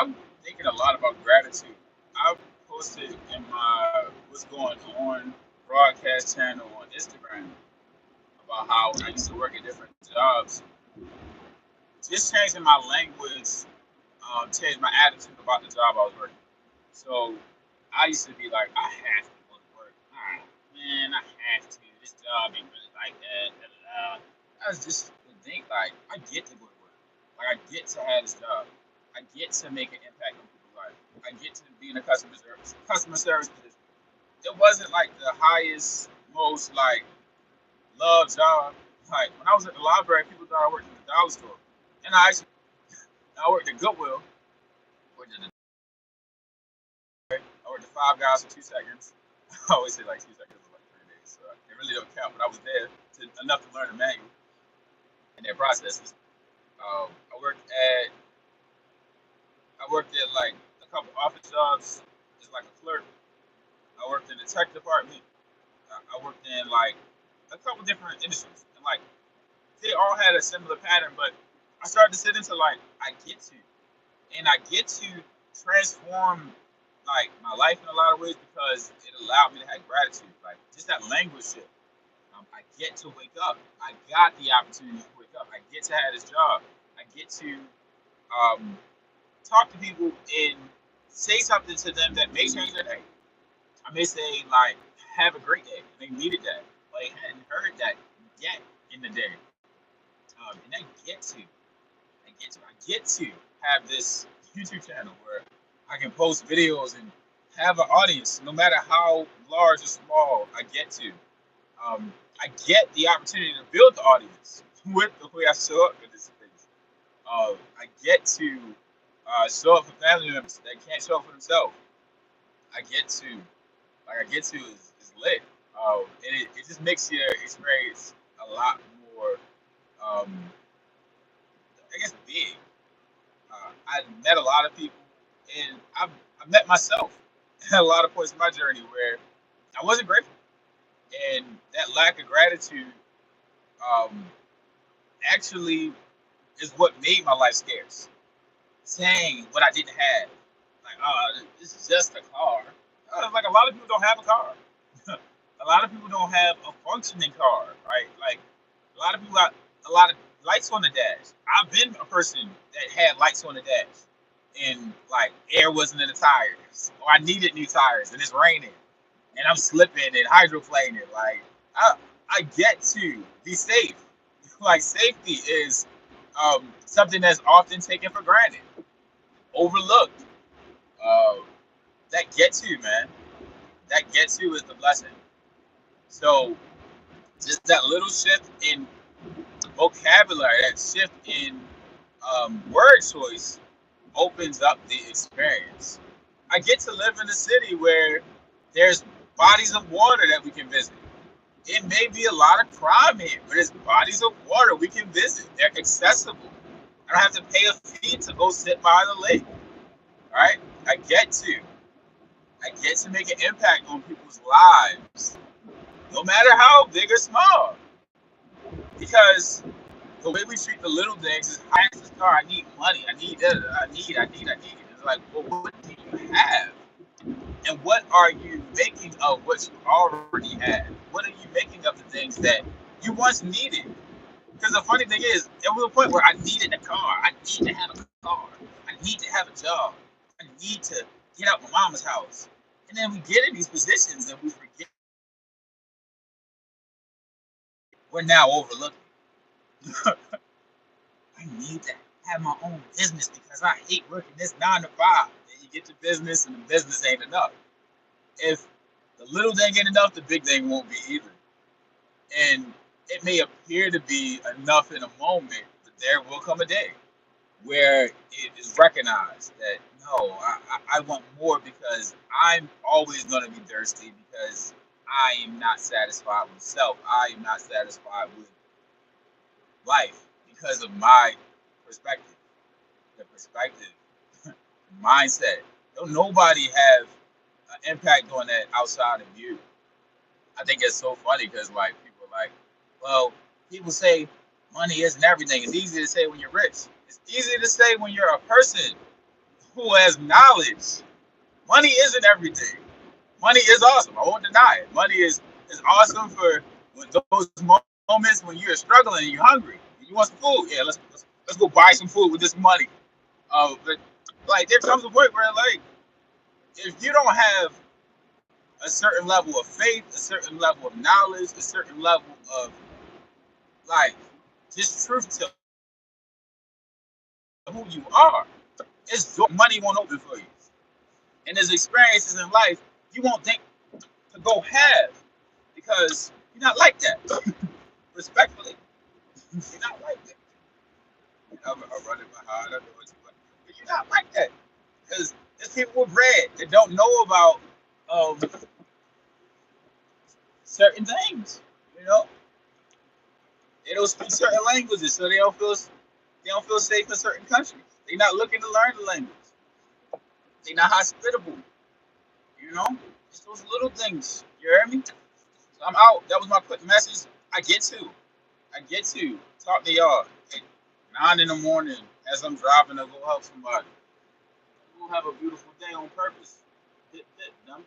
I'm thinking a lot about gratitude. I've posted in my what's going on broadcast channel on Instagram about how when I used to work at different jobs, just changing my language changed my attitude about the job I was working. So I used to be like, I have to go to work. Ah, man, I have to. This job ain't really like that. Da, da, da. I was just to think like, I get to go to work. Like I get to have this job. I get to make an impact on people's life. I get to be in a customer service position. It wasn't like the highest, most like love job. Like when I was at the library, people thought I worked at the dollar store, and I worked at Goodwill. Worked at I worked at Five Guys for 2 seconds. I always say like 2 seconds was like 3 days, so it really don't count. But I was there enough to learn the manual and their processes. I worked at like a couple office jobs, just like a clerk. I worked in the tech department. I worked in like a couple different industries, and like they all had a similar pattern. But I started to sit into like I get to transform like my life in a lot of ways because it allowed me to have gratitude. Like just that language shift. I get to wake up. I got the opportunity to wake up. I get to have this job. I get to um, talk to people and say something to them that may change their day. I may say like, "Have a great day." They needed that. Like hadn't heard that yet in the day, and I get to have this YouTube channel where I can post videos and have an audience, no matter how large or small. I get the opportunity to build the audience with the way I show up in this space. I get to show up for family members that can't show up for themselves. I get to, I get to is lit. And it just makes your experience a lot more, um, I guess, big. I met a lot of people, and I've met myself at a lot of points in my journey where I wasn't grateful, and that lack of gratitude um, actually is what made my life scarce. Saying what I didn't have, like, oh, this is just a car. Like a lot of people don't have a car. A lot of people don't have a functioning car, right? Like a lot of people got a lot of lights on the dash. I've been a person that had lights on the dash, and like air wasn't in the tires, or I needed new tires, and it's raining, and I'm slipping and hydroplaning. Like I, I get to be safe. Like safety is something that's often taken for granted, overlooked. Uh, that gets you, man. That gets you is the blessing. So just that little shift in vocabulary, that shift in word choice opens up the experience. I get to live in a city where there's bodies of water that we can visit. It may be a lot of crime here, but there's bodies of water we can visit. They're accessible. I don't have to pay a fee to go sit by the lake. Right? I get to. I get to make an impact on people's lives, no matter how big or small. Because the way we treat the little things is, I ask this car, I need money, I need that, I need. It's like, well, what do you have? And what are you making of what you already had? What are you making of the things that you once needed? Because the funny thing is, there was a point where I needed a car. I need to have a car. I need to have a job. I need to get out my mama's house. And then we get in these positions and we forget we're now overlooking. I need to have my own business because I hate working this 9 to 5. Then you get to business and the business ain't enough. If the little thing ain't enough, the big thing won't be either. And it may appear to be enough in a moment, but there will come a day where it is recognized that no, I want more because I'm always going to be thirsty because I am not satisfied with self. I am not satisfied with life because of my perspective, the perspective, mindset. Don't nobody have an impact on that outside of you. I think it's so funny because like people are like, well, people say money isn't everything. It's easy to say when you're rich. It's easy to say when you're a person who has knowledge. Money isn't everything. Money is awesome. I won't deny it. Money is awesome for those moments when you're struggling and you're hungry. And you want some food. Yeah, let's go buy some food with this money. But like there comes a point where like if you don't have a certain level of faith, a certain level of knowledge, a certain level of like just truth to who you are, it's money won't open for you. And there's experiences in life you won't think to go have because you're not like that. Respectfully, you're not like that. I'm running behind. I know what you want, but you're not like that because there's people with bread that don't know about um, certain things. You know, they don't speak certain languages, so they don't feel safe in certain countries. They're not looking to learn the language. They're not hospitable. You know, it's those little things. You hear me? So I'm out. That was my quick message. I get to talk to y'all at 9 in the morning as I'm driving to go help somebody. We'll have a beautiful day on purpose. Hit, hit, dummy.